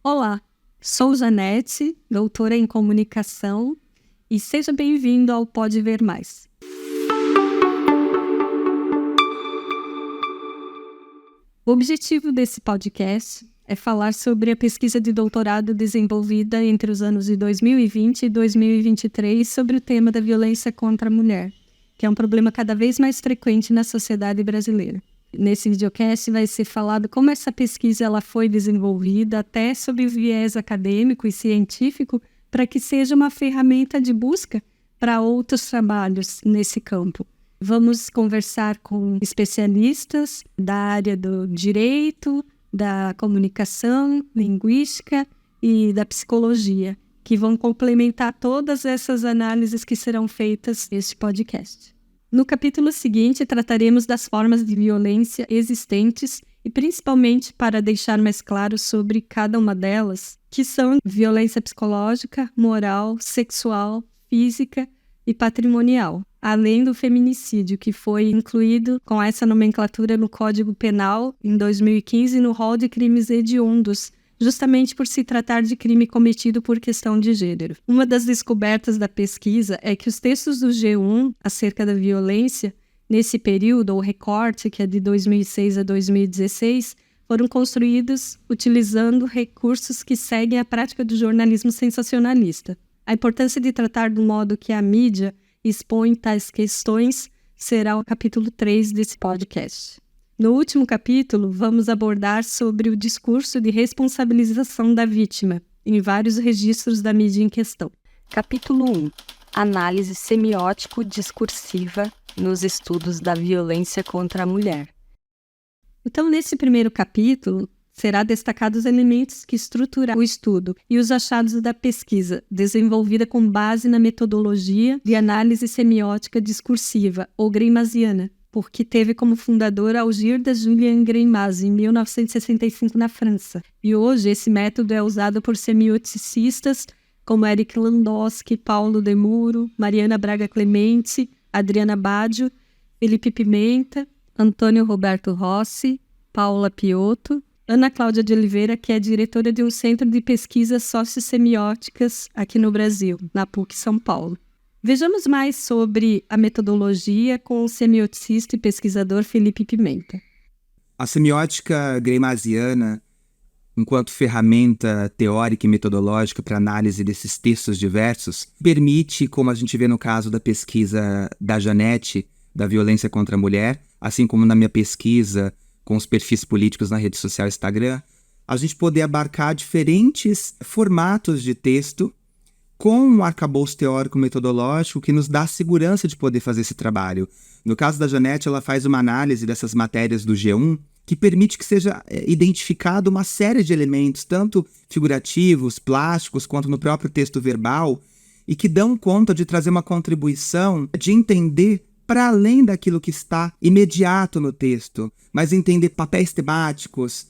Olá, sou Janete, doutora em comunicação, e seja bem-vindo ao Pode Ver Mais. O objetivo desse podcast é falar sobre a pesquisa de doutorado desenvolvida entre os anos de 2020 e 2023 sobre o tema da violência contra a mulher, que é um problema cada vez mais frequente na sociedade brasileira. Nesse videocast vai ser falado como essa pesquisa ela foi desenvolvida, até sob o viés acadêmico e científico, para que seja uma ferramenta de busca para outros trabalhos nesse campo. Vamos conversar com especialistas da área do direito, da comunicação, linguística e da psicologia, que vão complementar todas essas análises que serão feitas neste podcast. No capítulo seguinte, trataremos das formas de violência existentes e principalmente para deixar mais claro sobre cada uma delas, que são violência psicológica, moral, sexual, física e patrimonial, além do feminicídio, que foi incluído com essa nomenclatura no Código Penal em 2015 no rol de crimes hediondos, justamente por se tratar de crime cometido por questão de gênero. Uma das descobertas da pesquisa é que os textos do G1 acerca da violência, nesse período, ou recorte, que é de 2006 a 2016, foram construídos utilizando recursos que seguem a prática do jornalismo sensacionalista. A importância de tratar do modo que a mídia expõe tais questões será o capítulo 3 desse podcast. No último capítulo, vamos abordar sobre o discurso de responsabilização da vítima, em vários registros da mídia em questão. Capítulo 1. Análise semiótico-discursiva nos estudos da violência contra a mulher. Então, nesse primeiro capítulo, será destacado os elementos que estruturam o estudo e os achados da pesquisa, desenvolvida com base na metodologia de análise semiótica discursiva, ou Greimmasiana, porque teve como fundadora Algirda Julian Greimmasi, em 1965, na França. E hoje esse método é usado por semioticistas como Eric Landowski, Paulo de Muro, Mariana Braga Clemente, Adriana Baggio, Felipe Pimenta, Antônio Roberto Rossi, Paula Piotto, Ana Cláudia de Oliveira, que é diretora de um centro de pesquisas sociossemióticas aqui no Brasil, na PUC São Paulo. Vejamos mais sobre a metodologia com o semioticista e pesquisador Felipe Pimenta. A semiótica greimmasiana, enquanto ferramenta teórica e metodológica para análise desses textos diversos, permite, como a gente vê no caso da pesquisa da Janete, da violência contra a mulher, assim como na minha pesquisa com os perfis políticos na rede social Instagram, a gente poder abarcar diferentes formatos de texto com um arcabouço teórico-metodológico que nos dá segurança de poder fazer esse trabalho. No caso da Janete, ela faz uma análise dessas matérias do G1 que permite que seja identificado uma série de elementos, tanto figurativos, plásticos, quanto no próprio texto verbal, e que dão conta de trazer uma contribuição de entender para além daquilo que está imediato no texto, mas entender papéis temáticos,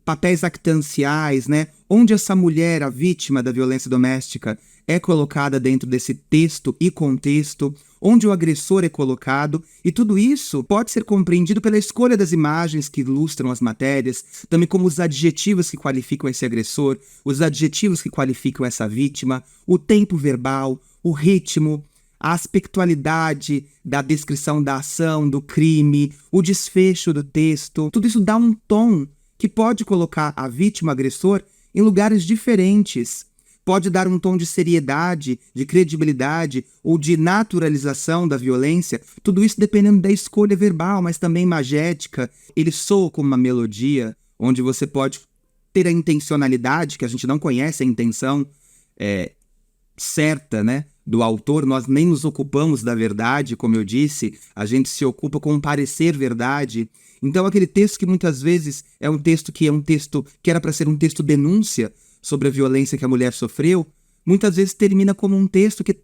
papéis actanciais, né? Onde essa mulher, a vítima da violência doméstica, é colocada dentro desse texto e contexto, onde o agressor é colocado, e tudo isso pode ser compreendido pela escolha das imagens que ilustram as matérias, também como os adjetivos que qualificam esse agressor, os adjetivos que qualificam essa vítima, o tempo verbal, o ritmo, a aspectualidade da descrição da ação, do crime, o desfecho do texto. Tudo isso dá um tom que pode colocar a vítima, agressor, em lugares diferentes. Pode dar um tom de seriedade, de credibilidade ou de naturalização da violência. Tudo isso dependendo da escolha verbal, mas também imagética. Ele soa como uma melodia, onde você pode ter a intencionalidade, que a gente não conhece a intenção certa, né, do autor. Nós nem nos ocupamos da verdade, como eu disse, a gente se ocupa com um parecer verdade. Então aquele texto que muitas vezes é um texto que era para ser um texto denúncia sobre a violência que a mulher sofreu, muitas vezes termina como um texto que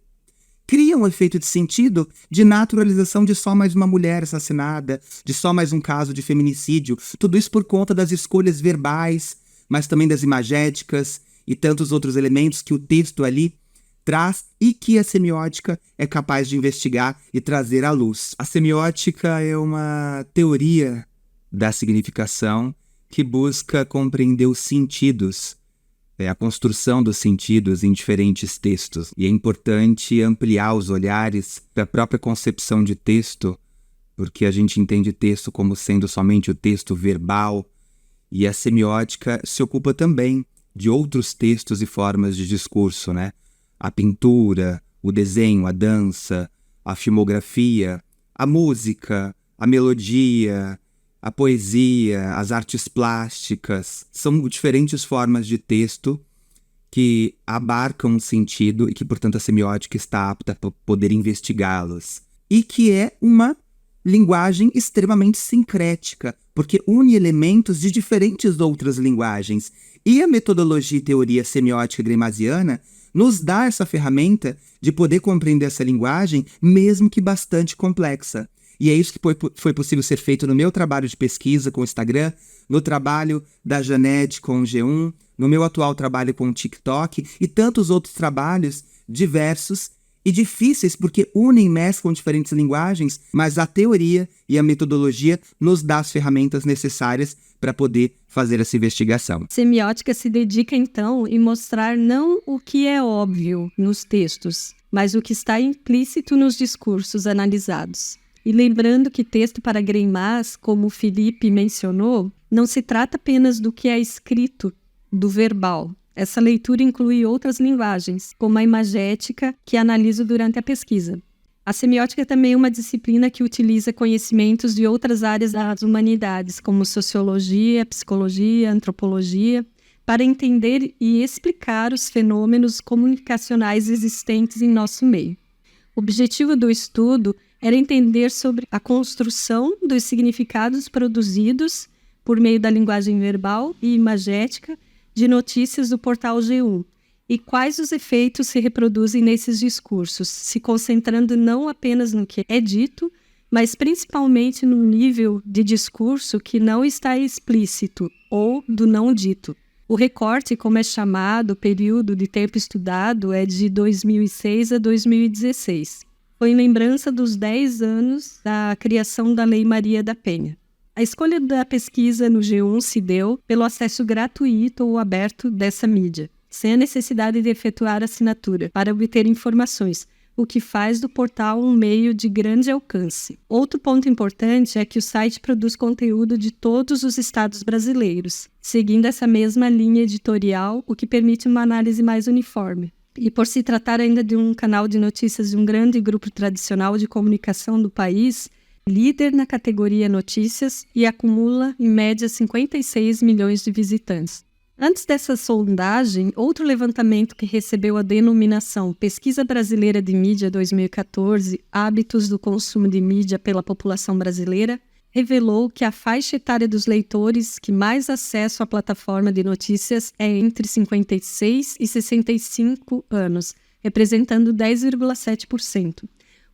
cria um efeito de sentido de naturalização de só mais uma mulher assassinada, de só mais um caso de feminicídio. Tudo isso por conta das escolhas verbais, mas também das imagéticas e tantos outros elementos que o texto ali traz e que a semiótica é capaz de investigar e trazer à luz. A semiótica é uma teoria da significação que busca compreender os sentidos a construção dos sentidos em diferentes textos. E é importante ampliar os olhares para a própria concepção de texto, porque a gente entende texto como sendo somente o texto verbal, e a semiótica se ocupa também de outros textos e formas de discurso, né? A pintura, o desenho, a dança, a filmografia, a música, a melodia, a poesia, as artes plásticas. São diferentes formas de texto que abarcam um sentido e que, portanto, a semiótica está apta para poder investigá-los. E que é uma linguagem extremamente sincrética, porque une elementos de diferentes outras linguagens. E a metodologia e teoria semiótica gramsciana nos dá essa ferramenta de poder compreender essa linguagem, mesmo que bastante complexa. E é isso que foi possível ser feito no meu trabalho de pesquisa com o Instagram, no trabalho da Janete com o G1, no meu atual trabalho com o TikTok e tantos outros trabalhos diversos e difíceis porque unem e mesclam diferentes linguagens, mas a teoria e a metodologia nos dá as ferramentas necessárias para poder fazer essa investigação. A semiótica se dedica, então, em mostrar não o que é óbvio nos textos, mas o que está implícito nos discursos analisados. E lembrando que texto para Greimas, como o Felipe mencionou, não se trata apenas do que é escrito, do verbal. Essa leitura inclui outras linguagens, como a imagética, que analiso durante a pesquisa. A semiótica também é uma disciplina que utiliza conhecimentos de outras áreas das humanidades, como sociologia, psicologia, antropologia, para entender e explicar os fenômenos comunicacionais existentes em nosso meio. O objetivo do estudo era entender sobre a construção dos significados produzidos por meio da linguagem verbal e imagética de notícias do portal G1 e quais os efeitos se reproduzem nesses discursos, se concentrando não apenas no que é dito, mas principalmente no nível de discurso que não está explícito ou do não dito. O recorte, como é chamado, o período de tempo estudado é de 2006 a 2016. Foi em lembrança dos 10 anos da criação da Lei Maria da Penha. A escolha da pesquisa no G1 se deu pelo acesso gratuito ou aberto dessa mídia, sem a necessidade de efetuar assinatura para obter informações, o que faz do portal um meio de grande alcance. Outro ponto importante é que o site produz conteúdo de todos os estados brasileiros, seguindo essa mesma linha editorial, o que permite uma análise mais uniforme. E por se tratar ainda de um canal de notícias de um grande grupo tradicional de comunicação do país, líder na categoria notícias e acumula, em média, 56 milhões de visitantes. Antes dessa sondagem, outro levantamento que recebeu a denominação Pesquisa Brasileira de Mídia 2014, Hábitos do Consumo de Mídia pela População Brasileira, revelou que a faixa etária dos leitores que mais acesso à plataforma de notícias é entre 56 e 65 anos, representando 10,7%.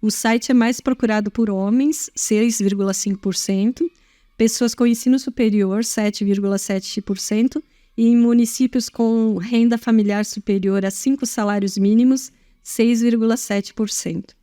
O site é mais procurado por homens, 6,5%, pessoas com ensino superior, 7,7%, e em municípios com renda familiar superior a 5 salários mínimos, 6,7%.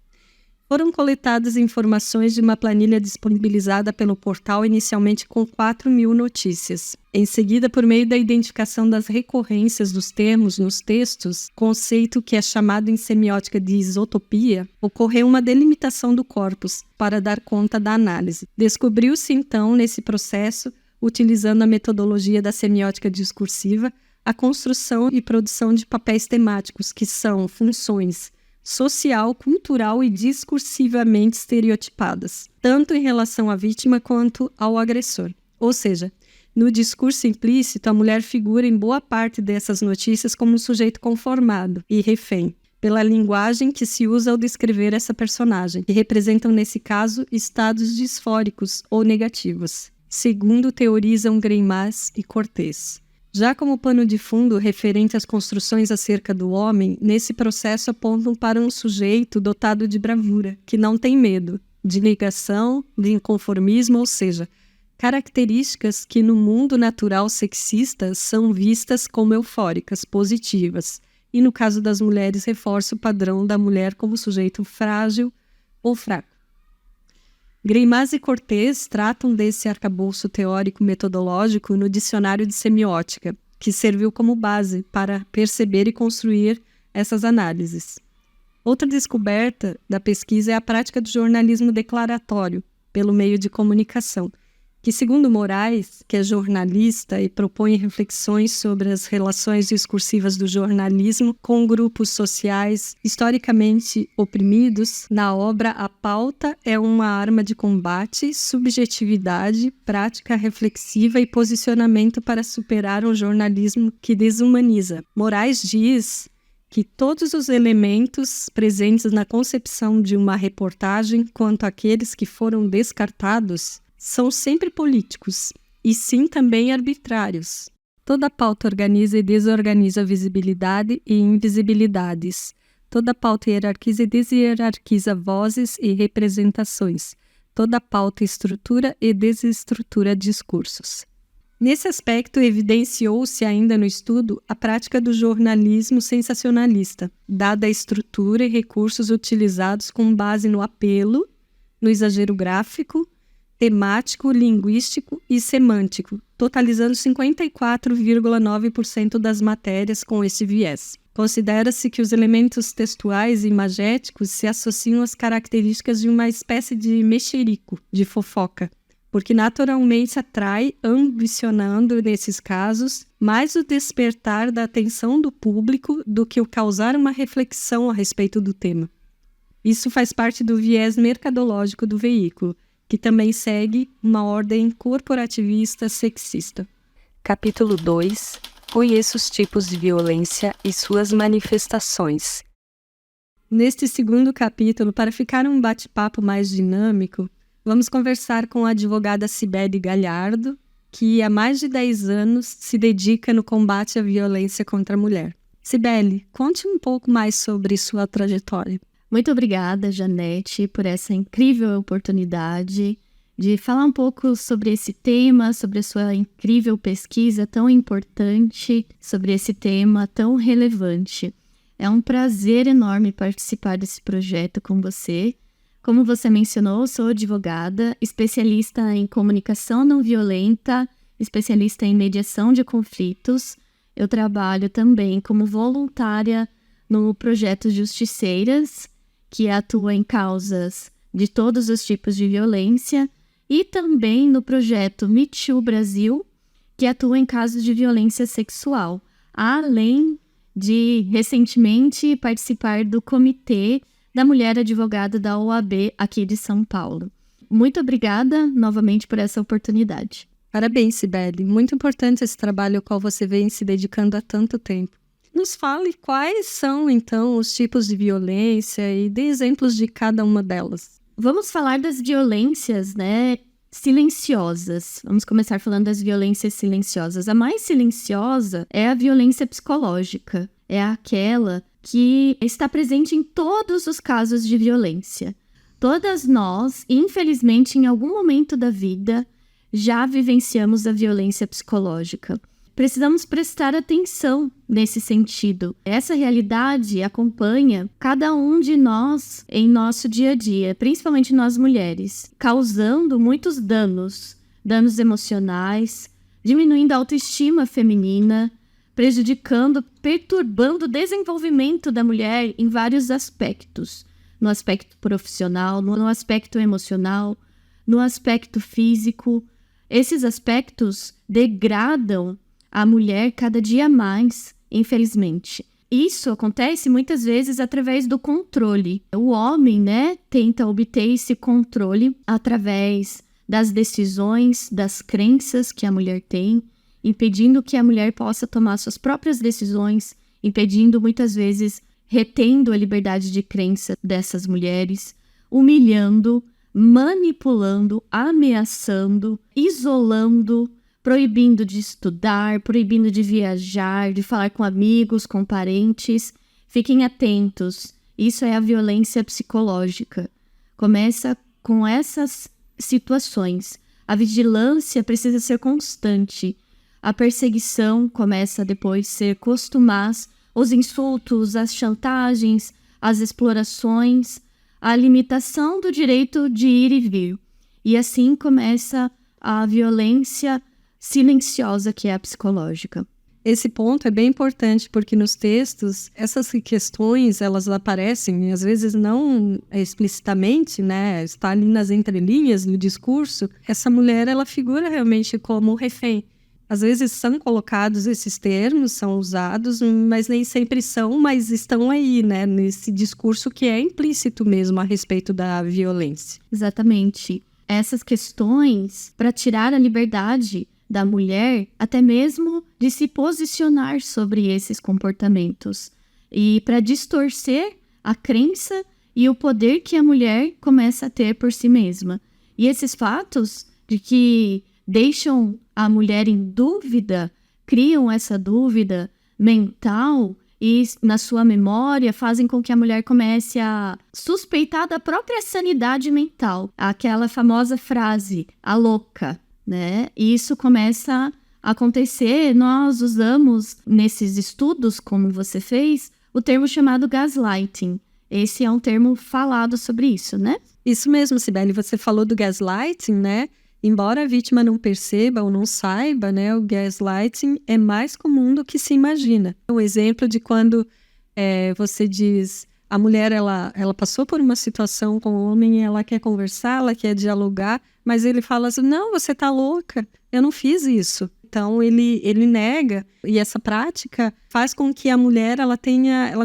Foram coletadas informações de uma planilha disponibilizada pelo portal inicialmente com 4.000 notícias. Em seguida, por meio da identificação das recorrências dos termos nos textos, conceito que é chamado em semiótica de isotopia, ocorreu uma delimitação do corpus para dar conta da análise. Descobriu-se então, nesse processo, utilizando a metodologia da semiótica discursiva, a construção e produção de papéis temáticos, que são funções social, cultural e discursivamente estereotipadas, tanto em relação à vítima quanto ao agressor. Ou seja, no discurso implícito, a mulher figura em boa parte dessas notícias como um sujeito conformado e refém, pela linguagem que se usa ao descrever essa personagem, que representam, nesse caso, estados disfóricos ou negativos, segundo teorizam Greimas e Cortez. Já como pano de fundo referente às construções acerca do homem, nesse processo apontam para um sujeito dotado de bravura, que não tem medo, de negação, de inconformismo, ou seja, características que no mundo natural sexista são vistas como eufóricas, positivas, e no caso das mulheres reforça o padrão da mulher como sujeito frágil ou fraco. Greimas e Cortez tratam desse arcabouço teórico-metodológico no Dicionário de Semiótica, que serviu como base para perceber e construir essas análises. Outra descoberta da pesquisa é a prática do jornalismo declaratório pelo meio de comunicação, que, segundo Moraes, que é jornalista e propõe reflexões sobre as relações discursivas do jornalismo com grupos sociais historicamente oprimidos, na obra A Pauta é uma arma de combate, subjetividade, prática reflexiva e posicionamento para superar um jornalismo que desumaniza. Moraes diz que todos os elementos presentes na concepção de uma reportagem, quanto àqueles que foram descartados, são sempre políticos, e sim também arbitrários. Toda pauta organiza e desorganiza visibilidade e invisibilidades. Toda pauta hierarquiza e deshierarquiza vozes e representações. Toda pauta estrutura e desestrutura discursos. Nesse aspecto, evidenciou-se ainda no estudo a prática do jornalismo sensacionalista, dada a estrutura e recursos utilizados com base no apelo, no exagero gráfico, temático, linguístico e semântico, totalizando 54,9% das matérias com esse viés. Considera-se que os elementos textuais e imagéticos se associam às características de uma espécie de mexerico, de fofoca, porque naturalmente atrai, ambicionando, nesses casos, mais o despertar da atenção do público do que o causar uma reflexão a respeito do tema. Isso faz parte do viés mercadológico do veículo, que também segue uma ordem corporativista sexista. Capítulo 2. Conheça os tipos de violência e suas manifestações. Neste segundo capítulo, para ficar um bate-papo mais dinâmico, vamos conversar com a advogada Cibele Galhardo, que há mais de 10 anos se dedica no combate à violência contra a mulher. Cibele, conte um pouco mais sobre sua trajetória. Muito obrigada, Janete, por essa incrível oportunidade de falar um pouco sobre esse tema, sobre a sua incrível pesquisa tão importante, sobre esse tema tão relevante. É um prazer enorme participar desse projeto com você. Como você mencionou, sou advogada, especialista em comunicação não violenta, especialista em mediação de conflitos. Eu trabalho também como voluntária no projeto Justiceiras, que atua em causas de todos os tipos de violência, e também no projeto Me Too Brasil, que atua em casos de violência sexual, além de, recentemente, participar do Comitê da Mulher Advogada da OAB aqui de São Paulo. Muito obrigada novamente por essa oportunidade. Parabéns, Cibele. Muito importante esse trabalho ao qual você vem se dedicando há tanto tempo. Nos fale quais são, então, os tipos de violência e dê exemplos de cada uma delas. Vamos falar das violências, silenciosas. Vamos começar falando das violências silenciosas. A mais silenciosa é a violência psicológica. É aquela que está presente em todos os casos de violência. Todas nós, infelizmente, em algum momento da vida, já vivenciamos a violência psicológica. Precisamos prestar atenção nesse sentido. Essa realidade acompanha cada um de nós em nosso dia a dia, principalmente nós mulheres, causando muitos danos emocionais, diminuindo a autoestima feminina, prejudicando, perturbando o desenvolvimento da mulher em vários aspectos. No aspecto profissional, no aspecto emocional, no aspecto físico. Esses aspectos degradam a mulher cada dia mais, infelizmente. Isso acontece muitas vezes através do controle. O homem, tenta obter esse controle através das decisões, das crenças que a mulher tem, impedindo que a mulher possa tomar suas próprias decisões, impedindo muitas vezes, retendo a liberdade de crença dessas mulheres, humilhando, manipulando, ameaçando, isolando, proibindo de estudar, proibindo de viajar, de falar com amigos, com parentes. Fiquem atentos, isso é a violência psicológica. Começa com essas situações. A vigilância precisa ser constante. A perseguição começa depois a ser costumaz, os insultos, as chantagens, as explorações, a limitação do direito de ir e vir. E assim começa a violência silenciosa, que é a psicológica. Esse ponto é bem importante porque nos textos essas questões elas aparecem, às vezes não explicitamente, né? Está ali nas entrelinhas do discurso. Essa mulher ela figura realmente como refém. Às vezes são colocados esses termos, são usados, mas nem sempre são, mas estão aí, né? Nesse discurso que é implícito mesmo a respeito da violência. Exatamente. Essas questões para tirar a liberdade da mulher, até mesmo de se posicionar sobre esses comportamentos e para distorcer a crença e o poder que a mulher começa a ter por si mesma. E esses fatos de que deixam a mulher em dúvida, criam essa dúvida mental e na sua memória fazem com que a mulher comece a suspeitar da própria sanidade mental. Aquela famosa frase, a louca, né? E isso começa a acontecer. Nós usamos nesses estudos, como você fez, o termo chamado gaslighting. Esse é um termo falado sobre isso, né? Isso mesmo, Cibele, você falou do gaslighting, né? Embora a vítima não perceba ou não saiba, né, o gaslighting é mais comum do que se imagina. Um exemplo de quando você diz, a mulher ela passou por uma situação com o homem, ela quer conversar, ela quer dialogar, mas ele fala assim, não, você tá louca, eu não fiz isso. Então ele nega, e essa prática faz com que a mulher ela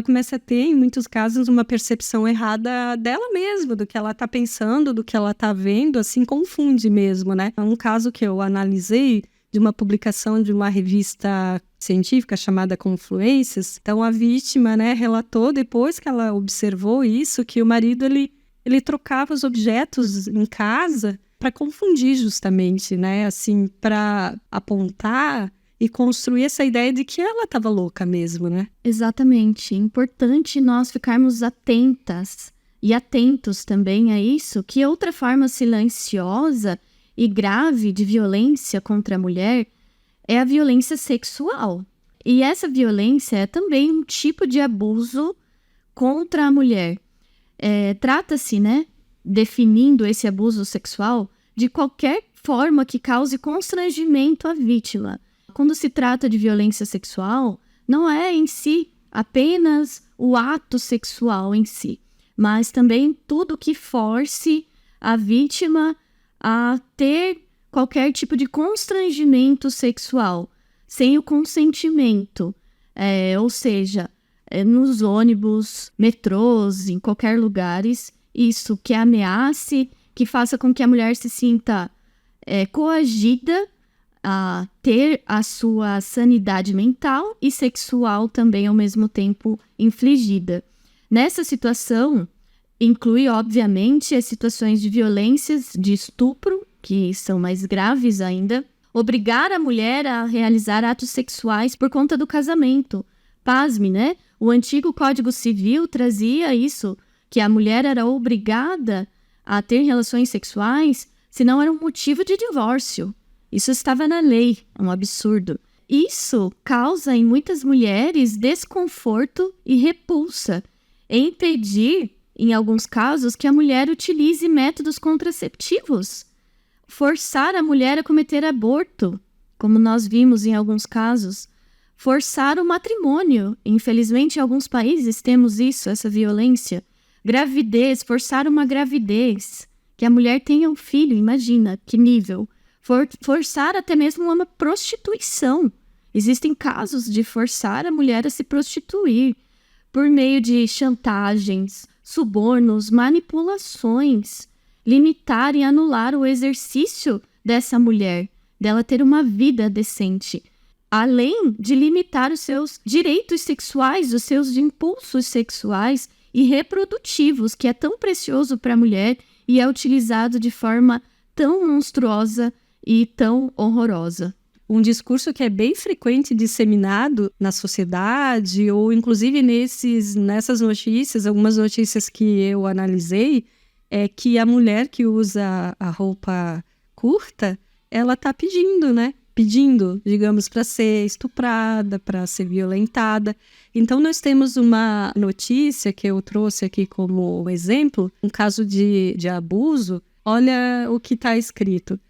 comece a ter, em muitos casos, uma percepção errada dela mesma, do que ela está pensando, do que ela está vendo, assim, confunde mesmo, né? Um caso que eu analisei de uma publicação de uma revista científica chamada Confluências. Então a vítima, né, relatou depois que ela observou isso, que o marido ele trocava os objetos em casa para confundir justamente, né? Assim, para apontar e construir essa ideia de que ela estava louca mesmo, né? Exatamente. É importante nós ficarmos atentas e atentos também a isso, que outra forma silenciosa e grave de violência contra a mulher é a violência sexual. E essa violência é também um tipo de abuso contra a mulher. Trata-se, né, definindo esse abuso sexual, de qualquer forma que cause constrangimento à vítima. Quando se trata de violência sexual, não é em si apenas o ato sexual em si, mas também tudo que force a vítima a ter qualquer tipo de constrangimento sexual, sem o consentimento, ou seja, nos ônibus, metrôs, em qualquer lugares, isso que ameace, que faça com que a mulher se sinta coagida a ter a sua sanidade mental e sexual também ao mesmo tempo infligida. Nessa situação, inclui, obviamente, as situações de violências, de estupro, que são mais graves ainda, obrigar a mulher a realizar atos sexuais por conta do casamento. Pasme, né? O antigo Código Civil trazia isso, que a mulher era obrigada a ter relações sexuais, senão era um motivo de divórcio. Isso estava na lei, é um absurdo. Isso causa em muitas mulheres desconforto e repulsa, e impedir, em alguns casos, que a mulher utilize métodos contraceptivos. Forçar a mulher a cometer aborto, como nós vimos em alguns casos. Forçar o matrimônio. Infelizmente, em alguns países temos isso, essa violência. Gravidez, forçar uma gravidez. Que a mulher tenha um filho, imagina que nível. Forçar até mesmo uma prostituição. Existem casos de forçar a mulher a se prostituir por meio de chantagens, subornos, manipulações, limitar e anular o exercício dessa mulher, dela ter uma vida decente, além de limitar os seus direitos sexuais, os seus impulsos sexuais e reprodutivos, que é tão precioso para a mulher e é utilizado de forma tão monstruosa e tão horrorosa. Um discurso que é bem frequente disseminado na sociedade, ou inclusive nessas notícias, algumas notícias que eu analisei, é que a mulher que usa a roupa curta, ela está pedindo, né? Pedindo, digamos, para ser estuprada, para ser violentada. Então, nós temos uma notícia que eu trouxe aqui como exemplo, um caso de abuso. Olha o que está escrito.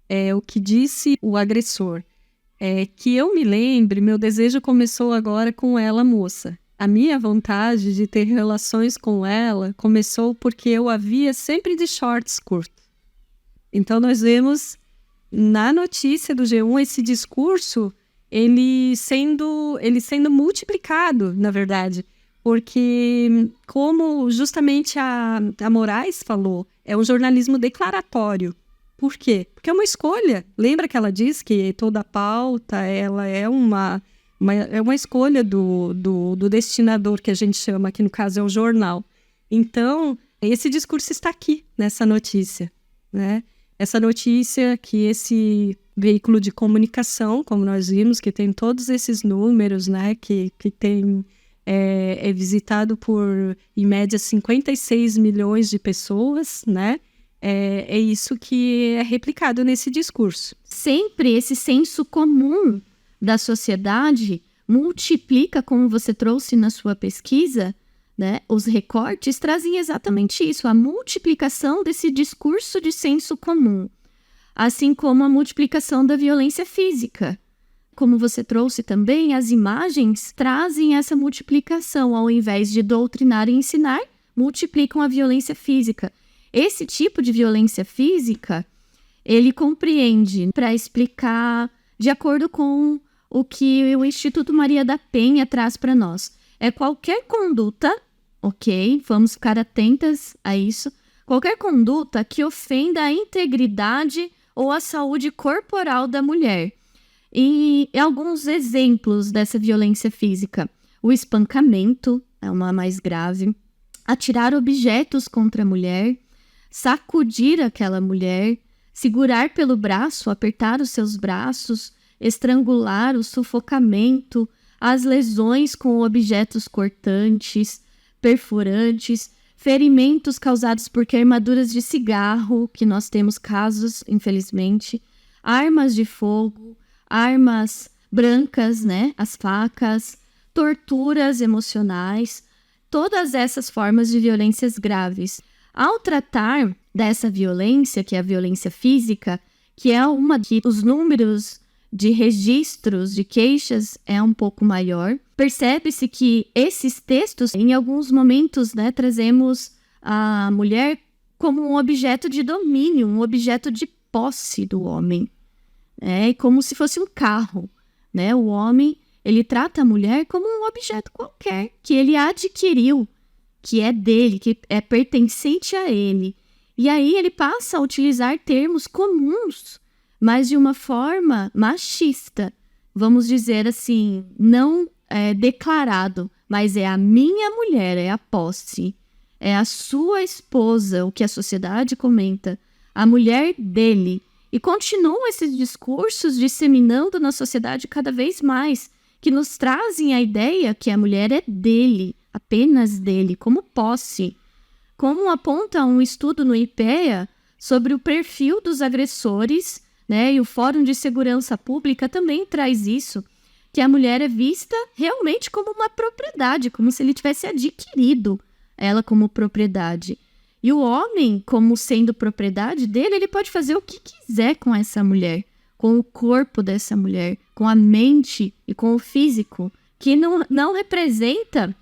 É o que disse o agressor. Que eu me lembre, meu desejo começou agora com ela moça. A minha vontade de ter relações com ela começou porque eu a via sempre de shorts curtos. Então nós vemos na notícia do G1 esse discurso, ele sendo multiplicado, na verdade. Porque, como justamente a Moraes falou, é um jornalismo declaratório. Por quê? Porque é uma escolha. Lembra que ela diz que toda pauta ela é uma escolha do destinador, que a gente chama, que no caso é o jornal. Então, esse discurso está aqui, nessa notícia, né? Essa notícia que esse veículo de comunicação, como nós vimos, que tem todos esses números, né? Que tem... É visitado por, em média, 56 milhões de pessoas, né? É isso que é replicado nesse discurso. Sempre esse senso comum da sociedade multiplica, como você trouxe na sua pesquisa, né? Os recortes trazem exatamente isso, a multiplicação desse discurso de senso comum, assim como a multiplicação da violência física. Como você trouxe também, as imagens trazem essa multiplicação, ao invés de doutrinar e ensinar, multiplicam a violência física. Esse tipo de violência física, ele compreende, para explicar, de acordo com o que o Instituto Maria da Penha traz para nós, é qualquer conduta, ok? Vamos ficar atentas a isso. Qualquer conduta que ofenda a integridade ou a saúde corporal da mulher. E alguns exemplos dessa violência física: o espancamento é uma mais grave, atirar objetos contra a mulher, sacudir aquela mulher, segurar pelo braço, apertar os seus braços, estrangular, o sufocamento, as lesões com objetos cortantes, perfurantes, ferimentos causados por queimaduras de cigarro, que nós temos casos, infelizmente, armas de fogo, armas brancas, né, as facas, torturas emocionais, todas essas formas de violências graves. Ao tratar dessa violência, que é a violência física, que é uma que os números de registros de queixas é um pouco maior, percebe-se que esses textos, em alguns momentos, né, trazemos a mulher como um objeto de domínio, um objeto de posse do homem. Como se fosse um carro, né? O homem, ele trata a mulher como um objeto qualquer, que ele adquiriu, que é dele, que é pertencente a ele. E aí ele passa a utilizar termos comuns, mas de uma forma machista. Vamos dizer assim, não declarado, mas é a minha mulher, é a posse, é a sua esposa, o que a sociedade comenta, a mulher dele. E continuam esses discursos disseminando na sociedade cada vez mais, que nos trazem a ideia que a mulher é dele, apenas dele, como posse. Como aponta um estudo no IPEA sobre o perfil dos agressores, né, e o Fórum de Segurança Pública também traz isso, que a mulher é vista realmente como uma propriedade, como se ele tivesse adquirido ela como propriedade. E o homem, como sendo propriedade dele, ele pode fazer o que quiser com essa mulher, com o corpo dessa mulher, com a mente e com o físico, que não representa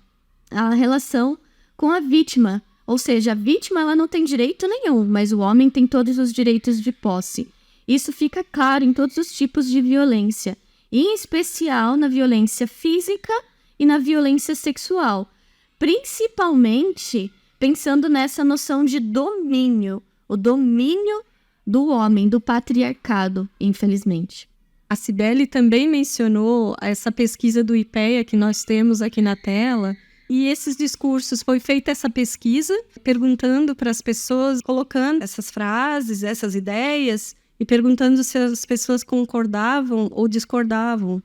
a relação com a vítima. Ou seja, a vítima ela não tem direito nenhum, mas o homem tem todos os direitos de posse. Isso fica claro em todos os tipos de violência, e em especial na violência física e na violência sexual, principalmente pensando nessa noção de domínio, o domínio do homem, do patriarcado, infelizmente. A Cibele também mencionou essa pesquisa do IPEA que nós temos aqui na tela, e esses discursos, foi feita essa pesquisa, perguntando para as pessoas, colocando essas frases, essas ideias, e perguntando se as pessoas concordavam ou discordavam.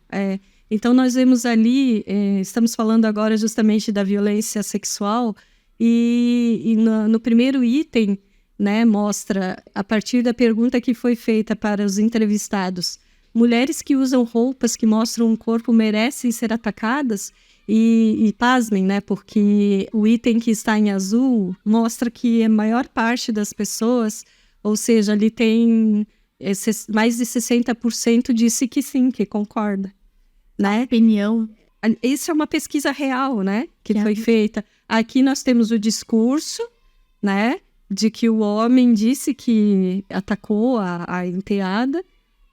Então nós vemos ali, estamos falando agora justamente da violência sexual, e no primeiro item, né, mostra, a partir da pergunta que foi feita para os entrevistados, mulheres que usam roupas que mostram um corpo merecem ser atacadas? E pasmem, né, porque o item que está em azul mostra que a maior parte das pessoas, ou seja, ali tem mais de 60% disse que sim, que concorda, né? Opinião. Isso é uma pesquisa real, né? Que foi feita. Aqui nós temos o discurso, né? De que o homem disse que atacou a enteada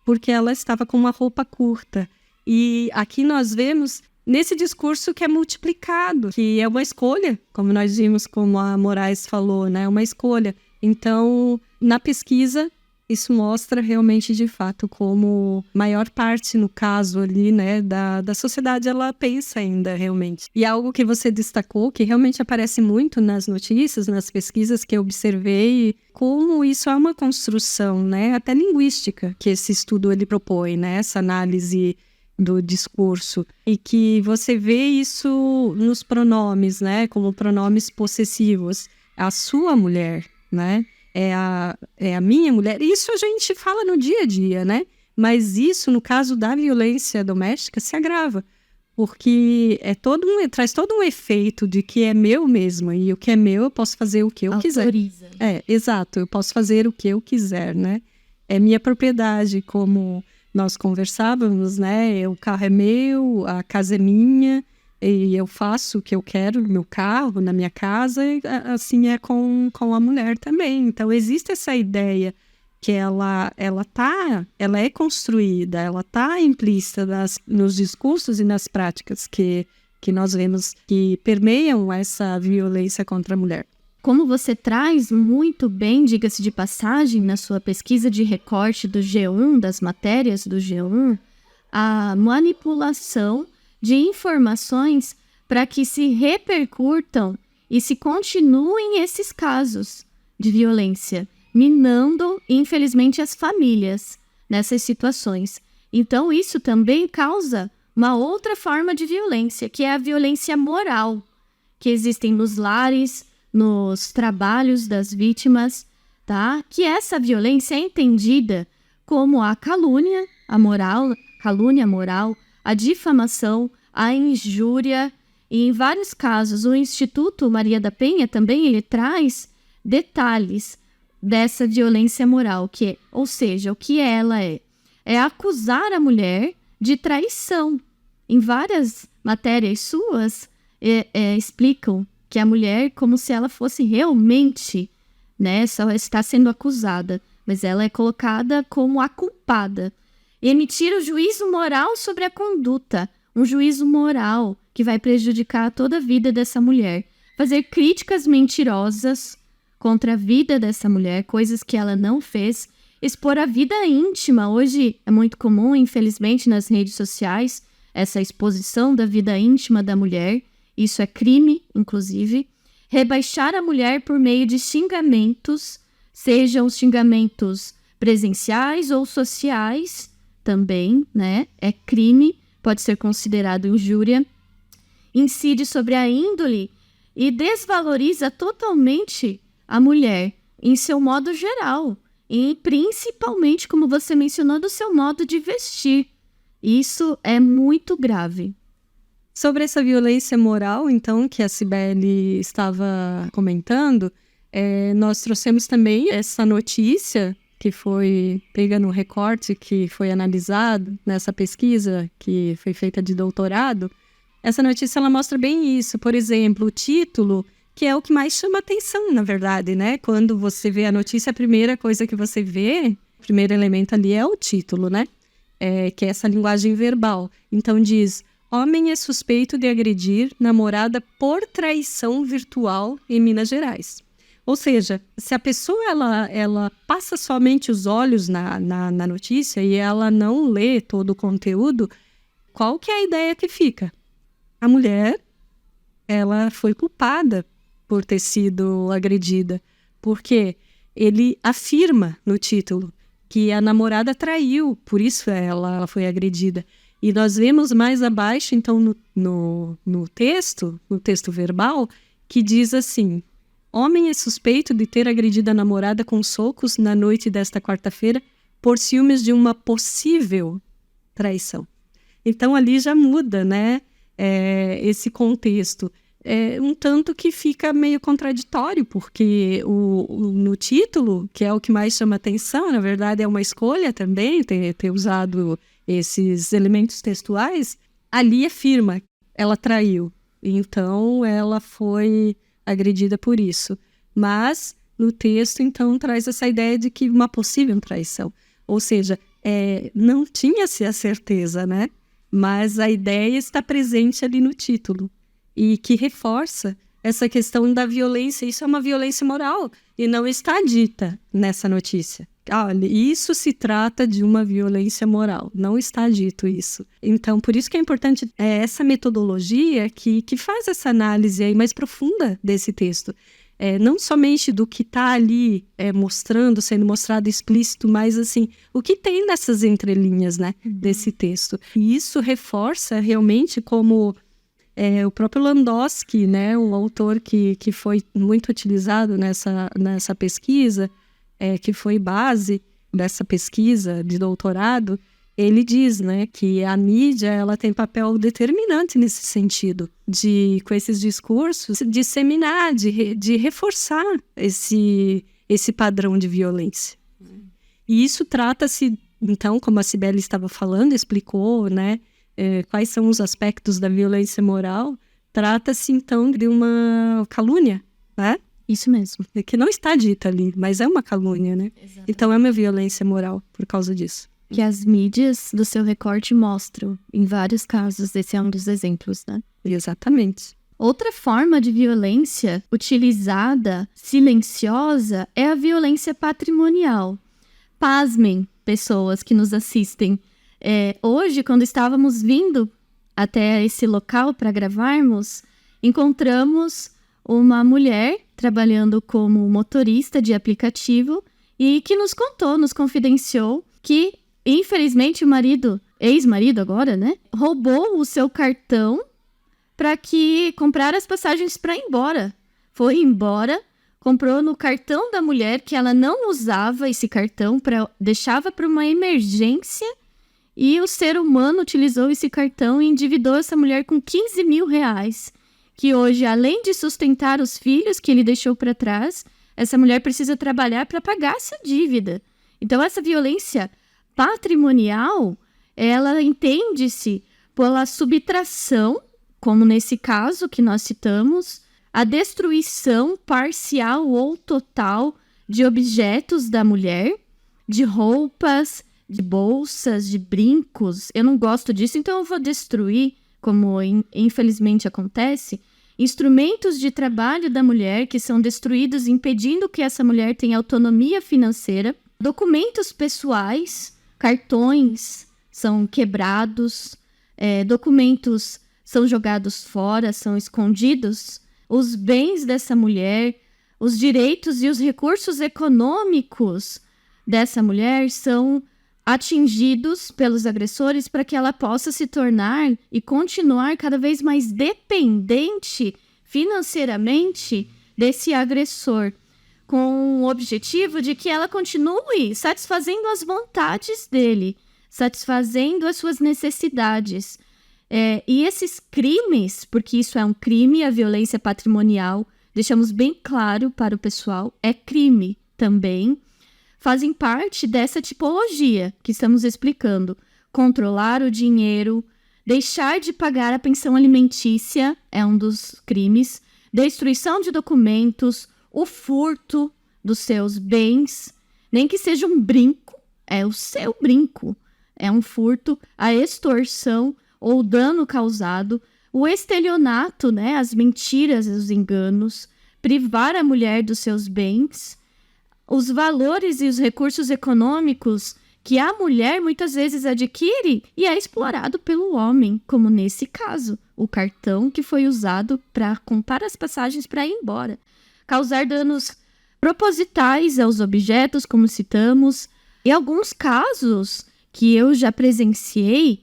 porque ela estava com uma roupa curta. E aqui nós vemos nesse discurso que é multiplicado, que é uma escolha, como nós vimos, como a Moraes falou, né? Uma escolha. Então, na pesquisa, isso mostra realmente, de fato, como maior parte, no caso ali, né, da sociedade, ela pensa ainda, realmente. E algo que você destacou, que realmente aparece muito nas notícias, nas pesquisas que eu observei, como isso é uma construção, né, até linguística, que esse estudo ele propõe, né, essa análise do discurso. E que você vê isso nos pronomes, né, como pronomes possessivos. A sua mulher, né? É a minha mulher. Isso a gente fala no dia a dia, né? Mas isso, no caso da violência doméstica, se agrava. Porque traz todo um efeito de que é meu mesmo. E o que é meu, eu posso fazer o que eu Autoriza. quiser. Exato. Eu posso fazer o que eu quiser, né? É minha propriedade, como nós conversávamos, né? O carro é meu, a casa é minha. E eu faço o que eu quero no meu carro, na minha casa, e assim é com a mulher também. Então, existe essa ideia que ela é construída, ela está implícita nos discursos e nas práticas que nós vemos que permeiam essa violência contra a mulher. Como você traz muito bem, diga-se de passagem, na sua pesquisa de recorte do G1, das matérias do G1, a manipulação de informações para que se repercutam e se continuem esses casos de violência, minando, infelizmente, as famílias nessas situações. Então, isso também causa uma outra forma de violência, que é a violência moral, que existem nos lares, nos trabalhos das vítimas, tá? Que essa violência é entendida como a calúnia moral, a difamação, a injúria, e em vários casos o Instituto Maria da Penha também ele traz detalhes dessa violência moral, ou seja, o que ela é acusar a mulher de traição. Em várias matérias suas explicam que a mulher, como se ela fosse realmente, né, só está sendo acusada, mas ela é colocada como a culpada. Emitir o juízo moral sobre a conduta, um juízo moral que vai prejudicar toda a vida dessa mulher. Fazer críticas mentirosas contra a vida dessa mulher, coisas que ela não fez. Expor a vida íntima. Hoje é muito comum, infelizmente, nas redes sociais, essa exposição da vida íntima da mulher. Isso é crime, inclusive. Rebaixar a mulher por meio de xingamentos, sejam os xingamentos presenciais ou sociais, também, né? É crime, pode ser considerado injúria. Incide sobre a índole e desvaloriza totalmente a mulher em seu modo geral. E principalmente, como você mencionou, do seu modo de vestir. Isso é muito grave. Sobre essa violência moral, então, que a Cibele estava comentando, nós trouxemos também essa notícia que foi pega no recorte, que foi analisado nessa pesquisa que foi feita de doutorado. Essa notícia ela mostra bem isso. Por exemplo, o título, que é o que mais chama atenção, na verdade, né? Quando você vê a notícia, a primeira coisa que você vê, o primeiro elemento ali é o título, né? Que é essa linguagem verbal. Então diz: homem é suspeito de agredir namorada por traição virtual em Minas Gerais. Ou seja, se a pessoa ela passa somente os olhos na notícia e ela não lê todo o conteúdo, qual que é a ideia que fica? A mulher, ela foi culpada por ter sido agredida, porque ele afirma no título que a namorada traiu, por isso ela foi agredida. E nós vemos mais abaixo, então, no texto verbal, que diz assim: homem é suspeito de ter agredido a namorada com socos na noite desta quarta-feira por ciúmes de uma possível traição. Então, ali já muda, né? Esse contexto um tanto que fica meio contraditório, porque no título, que é o que mais chama atenção, na verdade é uma escolha também, ter usado esses elementos textuais, ali afirma, ela traiu, então ela foi agredida por isso. Mas no texto, então, traz essa ideia de que uma possível traição, ou seja, não tinha-se a certeza, né? Mas a ideia está presente ali no título. E que reforça essa questão da violência. Isso é uma violência moral e não está dita nessa notícia. Olha, isso se trata de uma violência moral, não está dito isso. Então, por isso que é importante essa metodologia que faz essa análise aí mais profunda desse texto. Não somente do que está ali sendo mostrado explícito, mas assim, o que tem nessas entrelinhas, né, desse texto. E isso reforça realmente como... o próprio Landowski, né, um autor que foi muito utilizado nessa pesquisa, que foi base dessa pesquisa de doutorado, ele diz, né, que a mídia ela tem papel determinante nesse sentido, com esses discursos, disseminar, de reforçar esse padrão de violência. E isso trata-se, então, como a Cibele estava falando, explicou, né, quais são os aspectos da violência moral, trata-se, então, de uma calúnia, né? Isso mesmo. Que não está dita ali, mas é uma calúnia, né? Exatamente. Então, é uma violência moral por causa disso. Que as mídias do seu recorte mostram, em vários casos, esse é um dos exemplos, né? Exatamente. Outra forma de violência utilizada, silenciosa, é a violência patrimonial. Pasmem, pessoas que nos assistem. Hoje, quando estávamos vindo até esse local para gravarmos, encontramos uma mulher trabalhando como motorista de aplicativo e que nos confidenciou que, infelizmente, o marido, ex-marido agora, né, roubou o seu cartão para comprar as passagens para ir embora. Foi embora, comprou no cartão da mulher, que ela não usava esse cartão, deixava para uma emergência. E o ser humano utilizou esse cartão e endividou essa mulher com 15 mil reais. Que hoje, além de sustentar os filhos que ele deixou para trás, essa mulher precisa trabalhar para pagar essa dívida. Então, essa violência patrimonial, ela entende-se pela subtração, como nesse caso que nós citamos, a destruição parcial ou total de objetos da mulher, de roupas, de bolsas, de brincos. Eu não gosto disso, então eu vou destruir, como infelizmente acontece, instrumentos de trabalho da mulher que são destruídos, impedindo que essa mulher tenha autonomia financeira, documentos pessoais, cartões são quebrados, documentos são jogados fora, são escondidos, os bens dessa mulher, os direitos e os recursos econômicos dessa mulher são atingidos pelos agressores para que ela possa se tornar e continuar cada vez mais dependente financeiramente desse agressor, com o objetivo de que ela continue satisfazendo as vontades dele, satisfazendo as suas necessidades. E esses crimes, porque isso é um crime, a violência patrimonial, deixamos bem claro para o pessoal, é crime também, fazem parte dessa tipologia que estamos explicando. Controlar o dinheiro, deixar de pagar a pensão alimentícia é um dos crimes, destruição de documentos, o furto dos seus bens, nem que seja um brinco, é o seu brinco, é um furto, a extorsão ou dano causado, o estelionato, né, as mentiras, os enganos, privar a mulher dos seus bens, os valores e os recursos econômicos que a mulher muitas vezes adquire e é explorado pelo homem, como nesse caso, o cartão que foi usado para comprar as passagens para ir embora. Causar danos propositais aos objetos, como citamos, e alguns casos que eu já presenciei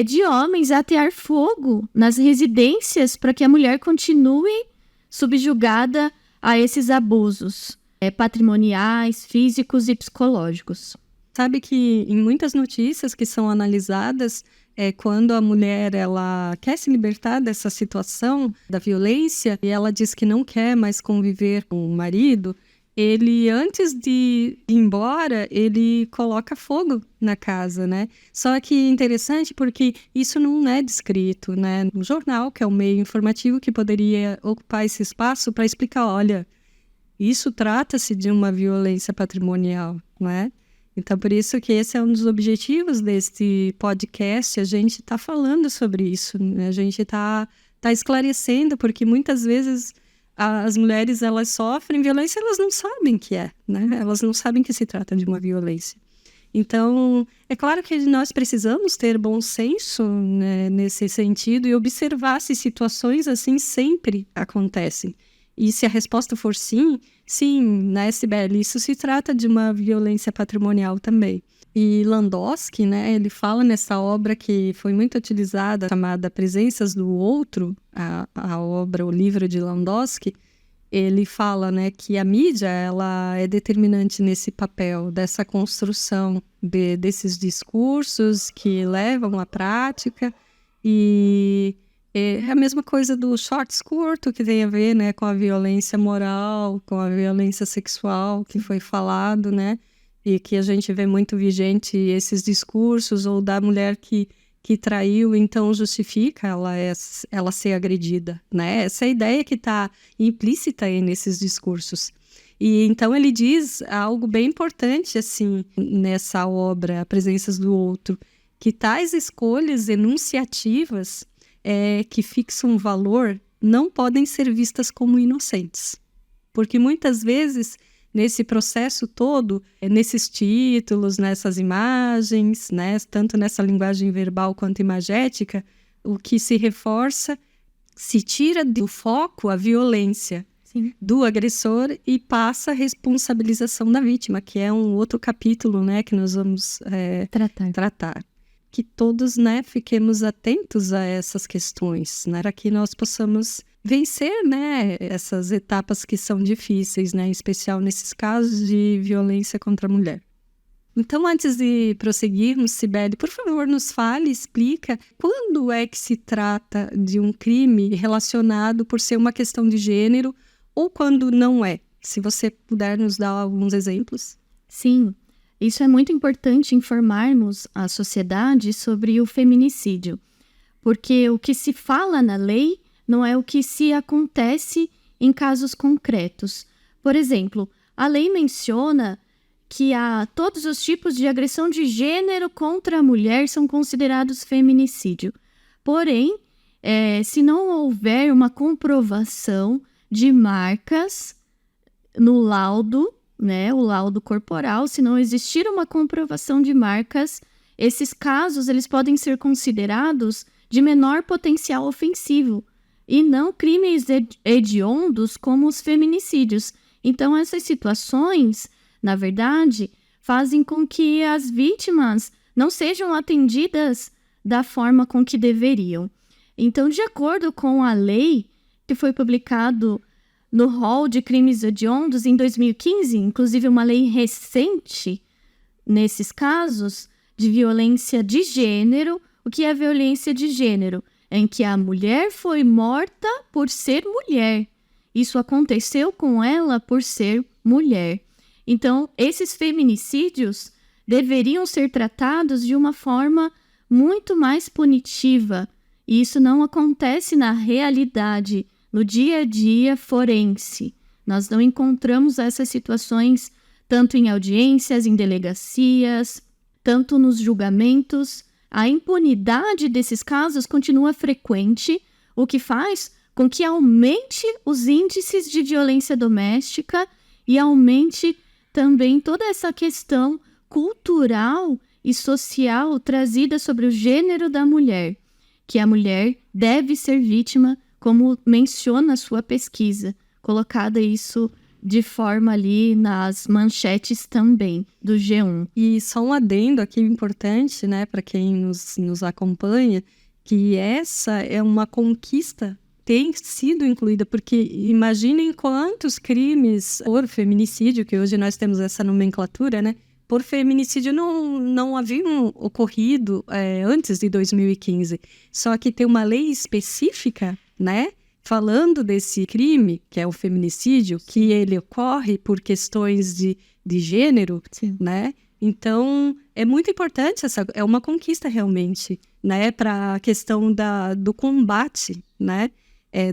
de homens atear fogo nas residências para que a mulher continue subjugada a esses abusos patrimoniais, físicos e psicológicos. Sabe que em muitas notícias que são analisadas, é quando a mulher ela quer se libertar dessa situação da violência e ela diz que não quer mais conviver com o marido, ele, antes de ir embora, ele coloca fogo na casa, né? Só que é interessante porque isso não é descrito, né, no jornal, que é um meio informativo que poderia ocupar esse espaço para explicar, olha, isso trata-se de uma violência patrimonial, né? Então, por isso que esse é um dos objetivos deste podcast, a gente está falando sobre isso, né? A gente está esclarecendo, porque muitas vezes as mulheres, elas sofrem violência, elas não sabem que é, né? Elas não sabem que se trata de uma violência. Então, é claro que nós precisamos ter bom senso, né, nesse sentido e observar se situações assim sempre acontecem. E se a resposta for sim, né, Sibeli, isso se trata de uma violência patrimonial também. E Landowski, né, ele fala nessa obra que foi muito utilizada, chamada Presenças do Outro, a obra, o livro de Landowski, ele fala, né, que a mídia ela é determinante nesse papel dessa construção desses discursos que levam à prática, e é a mesma coisa do shorts curto, que tem a ver, né, com a violência moral, com a violência sexual, que foi falado, né? E que a gente vê muito vigente esses discursos, ou da mulher que traiu, então justifica ela ser agredida, né? Essa é a ideia que está implícita aí nesses discursos. E então ele diz algo bem importante, assim, nessa obra, Presenças do Outro, que tais escolhas enunciativas que fixam um valor não podem ser vistas como inocentes. Porque muitas vezes, nesse processo todo, nesses títulos, nessas imagens, né, tanto nessa linguagem verbal quanto imagética, o que se reforça, se tira do foco a violência, sim, do agressor e passa a responsabilização da vítima, que é um outro capítulo, né, que nós vamos tratar. Que todos, né, fiquemos atentos a essas questões, né, para que nós possamos vencer, né, essas etapas que são difíceis, né, em especial nesses casos de violência contra a mulher. Então, antes de prosseguirmos, Sibeli, por favor, nos fale, explica quando é que se trata de um crime relacionado por ser uma questão de gênero ou quando não é. Se você puder nos dar alguns exemplos. Sim, isso é muito importante informarmos a sociedade sobre o feminicídio, porque o que se fala na lei não é o que se acontece em casos concretos. Por exemplo, a lei menciona que todos os tipos de agressão de gênero contra a mulher são considerados feminicídio. Porém, se não houver uma comprovação de marcas no laudo, né, o laudo corporal, se não existir uma comprovação de marcas, esses casos eles podem ser considerados de menor potencial ofensivo e não crimes hediondos como os feminicídios. Então, essas situações, na verdade, fazem com que as vítimas não sejam atendidas da forma com que deveriam. Então, de acordo com a lei que foi publicado no rol de crimes hediondos em 2015, inclusive uma lei recente nesses casos de violência de gênero. O que é violência de gênero? É em que a mulher foi morta por ser mulher. Isso aconteceu com ela por ser mulher. Então, esses feminicídios deveriam ser tratados de uma forma muito mais punitiva. E isso não acontece na realidade, no dia a dia forense. Nós não encontramos essas situações tanto em audiências, em delegacias, tanto nos julgamentos. A impunidade desses casos continua frequente, o que faz com que aumente os índices de violência doméstica e aumente também toda essa questão cultural e social trazida sobre o gênero da mulher, que a mulher deve ser vítima, como menciona a sua pesquisa, colocada isso de forma ali nas manchetes também do G1. E só um adendo aqui importante, né, para quem nos acompanha, que essa é uma conquista, tem sido incluída, porque imaginem quantos crimes por feminicídio, que hoje nós temos essa nomenclatura, né, por feminicídio não haviam ocorrido antes de 2015. Só que tem uma lei específica, né, falando desse crime, que é o feminicídio, que ele ocorre por questões de gênero, Sim. né? Então, é muito importante, é uma conquista realmente, né, para a questão do combate, né,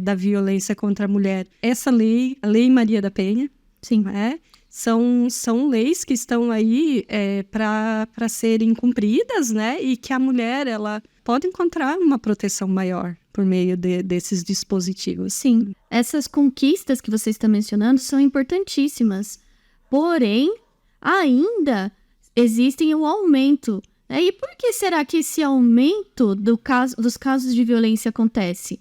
da violência contra a mulher. Essa lei, a Lei Maria da Penha, Sim. né, são leis que estão aí para serem cumpridas, né, e que a mulher ela pode encontrar uma proteção maior por meio desses dispositivos. Sim, essas conquistas que você está mencionando são importantíssimas, porém, ainda existem um aumento. E por que será que esse aumento dos casos de violência acontece?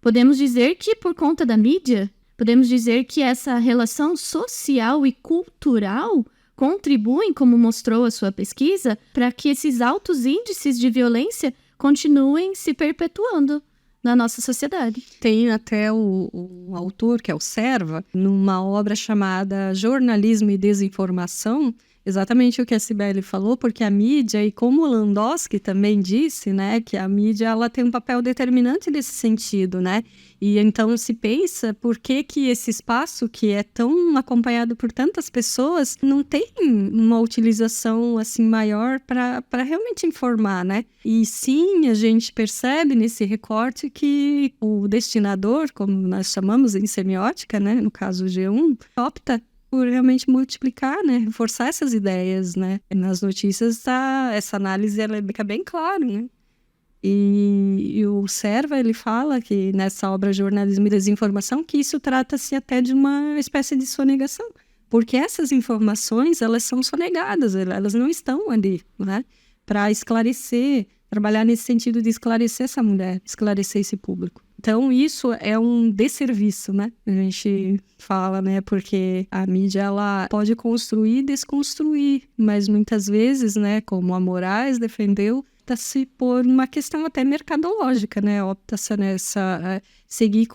Podemos dizer que por conta da mídia? Podemos dizer que essa relação social e cultural contribuem, como mostrou a sua pesquisa, para que esses altos índices de violência continuem se perpetuando na nossa sociedade. Tem até o autor, que é o Serva, numa obra chamada Jornalismo e Desinformação, exatamente o que a Cibele falou, porque a mídia, e como o Landowski também disse, né, que a mídia ela tem um papel determinante nesse sentido, né? E então se pensa por que esse espaço que é tão acompanhado por tantas pessoas não tem uma utilização assim maior para realmente informar, né? E sim, a gente percebe nesse recorte que o destinador, como nós chamamos em semiótica, né, no caso o G1, opta por realmente multiplicar, né, reforçar essas ideias, né. Nas notícias essa análise ela fica bem clara, né. E o Serva, ele fala que nessa obra Jornalismo e Desinformação, que isso trata-se até de uma espécie de sonegação, porque essas informações, elas são sonegadas, elas não estão ali, né, para esclarecer, trabalhar nesse sentido de esclarecer essa mulher, esclarecer esse público. Então, isso é um desserviço, né? A gente fala, né? Porque a mídia, ela pode construir e desconstruir, mas muitas vezes, né? Como a Moraes defendeu, opta-se por uma questão até mercadológica, né? Opta-se nessa seguir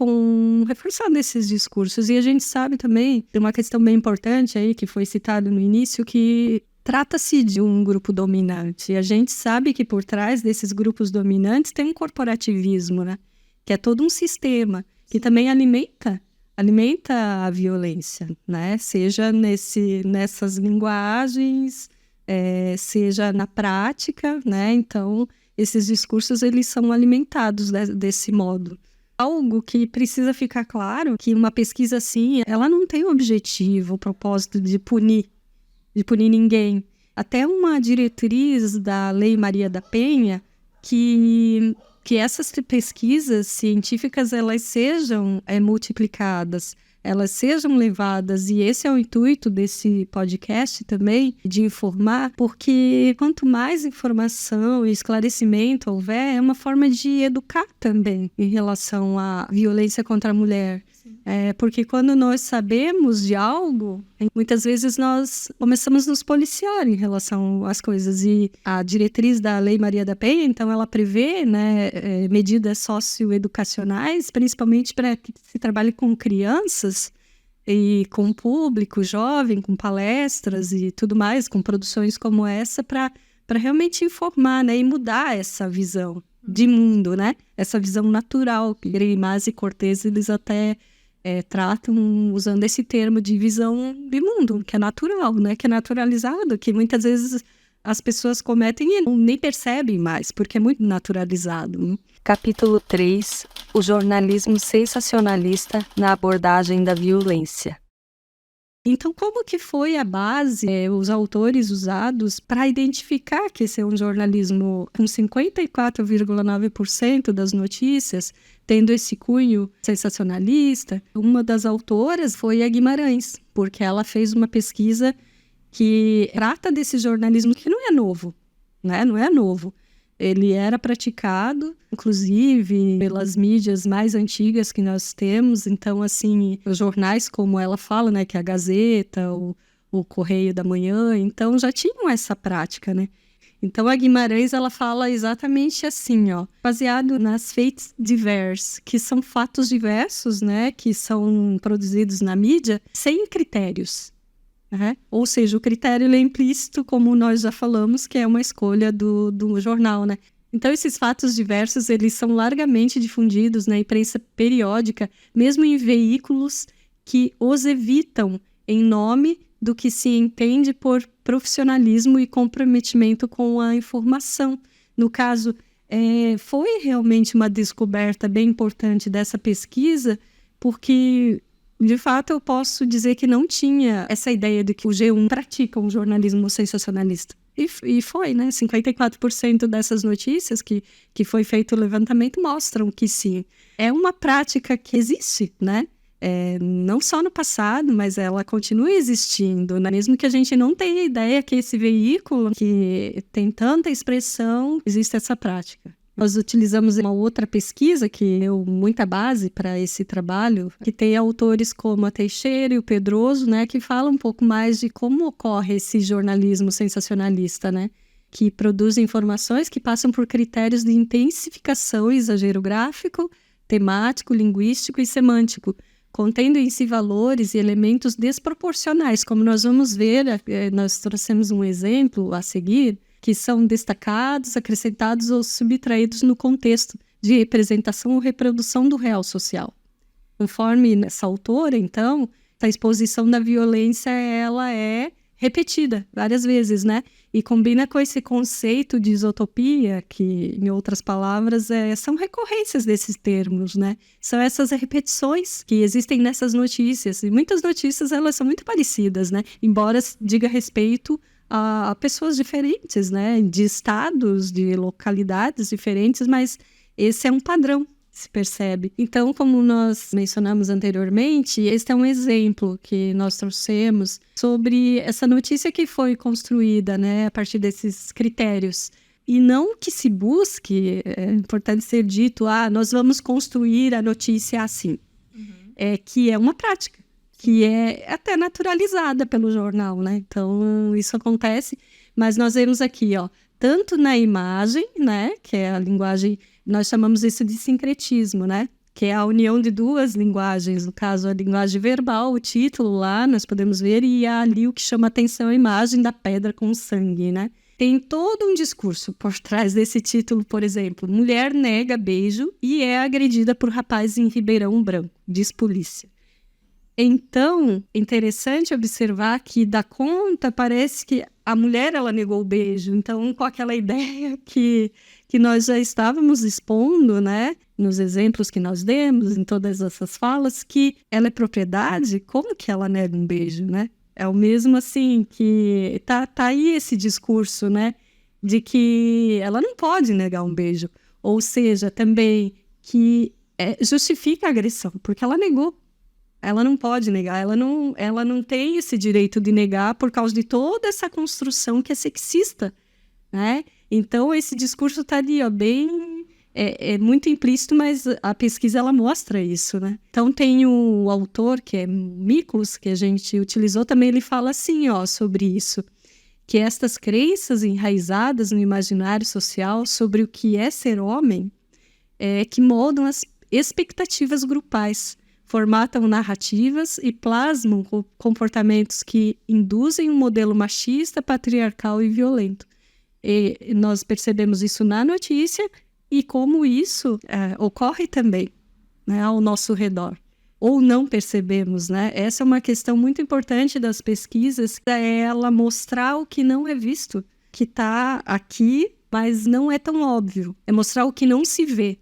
reforçando esses discursos. E a gente sabe também, tem uma questão bem importante aí, que foi citada no início, que trata-se de um grupo dominante. E a gente sabe que por trás desses grupos dominantes tem um corporativismo, né? Que é todo um sistema que também alimenta a violência, né? Seja nessas linguagens, seja na prática, né? Então, esses discursos, eles são alimentados desse modo. Algo que precisa ficar claro, que uma pesquisa assim, ela não tem o objetivo, o propósito de punir ninguém. Até uma diretriz da Lei Maria da Penha, que essas pesquisas científicas elas sejam multiplicadas, elas sejam levadas, e esse é o intuito desse podcast também, de informar, porque quanto mais informação e esclarecimento houver, é uma forma de educar também em relação à violência contra a mulher. Porque quando nós sabemos de algo, muitas vezes nós começamos a nos policiar em relação às coisas. E a diretriz da Lei Maria da Penha, então, ela prevê, né, medidas socioeducacionais, principalmente para que se trabalhe com crianças e com público jovem, com palestras e tudo mais, com produções como essa, para realmente informar, né, e mudar essa visão de mundo, né? Essa visão natural, que Greimas e Cortez, eles até tratam usando esse termo de visão de mundo, que é natural, né? Que é naturalizado, que muitas vezes as pessoas cometem e nem percebem mais, porque é muito naturalizado, né? Capítulo 3. O jornalismo sensacionalista na abordagem da violência. Então, como que foi a base, os autores usados para identificar que esse é um jornalismo com 54,9% das notícias tendo esse cunho sensacionalista? Uma das autoras foi a Guimarães, porque ela fez uma pesquisa que trata desse jornalismo que não é novo, né? Não é novo. Ele era praticado, inclusive, pelas mídias mais antigas que nós temos. Então, assim, os jornais, como ela fala, né, que é a Gazeta, o Correio da Manhã, então já tinham essa prática, né? Então, a Guimarães, ela fala exatamente assim, ó, baseado nas faits divers, que são fatos diversos, né, que são produzidos na mídia, sem critérios, né? Ou seja, o critério ele é implícito, como nós já falamos, que é uma escolha do jornal, né? Então, esses fatos diversos, eles são largamente difundidos na imprensa periódica, mesmo em veículos que os evitam em nome do que se entende por profissionalismo e comprometimento com a informação. No caso, foi realmente uma descoberta bem importante dessa pesquisa, porque, de fato, eu posso dizer que não tinha essa ideia de que o G1 pratica um jornalismo sensacionalista. E foi, né? 54% dessas notícias que foi feito o levantamento mostram que sim. É uma prática que existe, né? Não só no passado, mas ela continua existindo, né? Mesmo que a gente não tenha ideia que esse veículo, que tem tanta expressão, existe essa prática. Nós utilizamos uma outra pesquisa que deu muita base para esse trabalho, que tem autores como a Teixeira e o Pedroso, né, que falam um pouco mais de como ocorre esse jornalismo sensacionalista, né, que produz informações que passam por critérios de intensificação e exagero gráfico, temático, linguístico e semântico, contendo em si valores e elementos desproporcionais, como nós vamos ver, nós trouxemos um exemplo a seguir, que são destacados, acrescentados ou subtraídos no contexto de representação ou reprodução do real social. Conforme essa autora, então, a exposição da violência ela é repetida várias vezes, né? E combina com esse conceito de isotopia, que, em outras palavras, são recorrências desses termos, né? São essas repetições que existem nessas notícias. E muitas notícias, elas são muito parecidas, né? Embora diga respeito a pessoas diferentes, né? De estados, de localidades diferentes, mas esse é um padrão, se percebe. Então, como nós mencionamos anteriormente, este é um exemplo que nós trouxemos sobre essa notícia que foi construída, né, a partir desses critérios. E não que se busque, é importante ser dito, nós vamos construir a notícia assim. Que é uma prática, que é até naturalizada pelo jornal, né? Então, isso acontece, mas nós vemos aqui, tanto na imagem, né, que é a linguagem, nós chamamos isso de sincretismo, né, que é a união de duas linguagens, no caso, a linguagem verbal, o título lá, nós podemos ver, e ali o que chama atenção é a imagem da pedra com sangue, né? Tem todo um discurso por trás desse título, por exemplo, mulher nega beijo e é agredida por rapaz em Ribeirão Branco, diz polícia. Então, interessante observar que, da conta, parece que a mulher, ela negou o beijo. Então, com aquela ideia que nós já estávamos expondo, né, nos exemplos que nós demos, em todas essas falas, que ela é propriedade, como que ela nega um beijo, né? É o mesmo, assim, que tá aí esse discurso, né, de que ela não pode negar um beijo. Ou seja, também que justifica a agressão, porque ela negou. Ela não pode negar, ela não tem esse direito de negar por causa de toda essa construção que é sexista, né? Então, esse discurso está ali, bem... É muito implícito, mas a pesquisa, ela mostra isso, né? Então, tem o autor, que é Miklos, que a gente utilizou também, ele fala assim, sobre isso, que estas crenças enraizadas no imaginário social sobre o que é ser homem, que moldam as expectativas grupais, formatam narrativas e plasmam comportamentos que induzem um modelo machista, patriarcal e violento. E nós percebemos isso na notícia e como isso ocorre também, né, ao nosso redor. Ou não percebemos, né? Essa é uma questão muito importante das pesquisas, é ela mostrar o que não é visto, que está aqui, mas não é tão óbvio. É mostrar o que não se vê.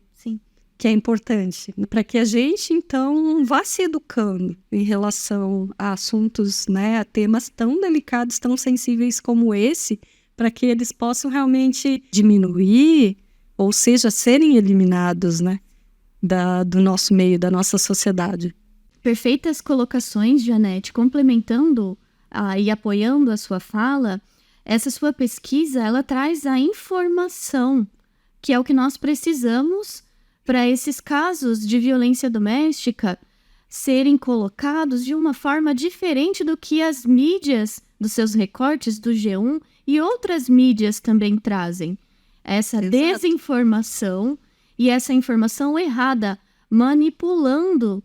Que é importante, para que a gente, então, vá se educando em relação a assuntos, né, a temas tão delicados, tão sensíveis como esse, para que eles possam realmente diminuir, ou seja, serem eliminados, né, do nosso meio, da nossa sociedade. Perfeitas colocações, Janete. Complementando e apoiando a sua fala, essa sua pesquisa, ela traz a informação, que é o que nós precisamos para esses casos de violência doméstica serem colocados de uma forma diferente do que as mídias dos seus recortes do G1 e outras mídias também trazem. Essa desinformação e essa informação errada, manipulando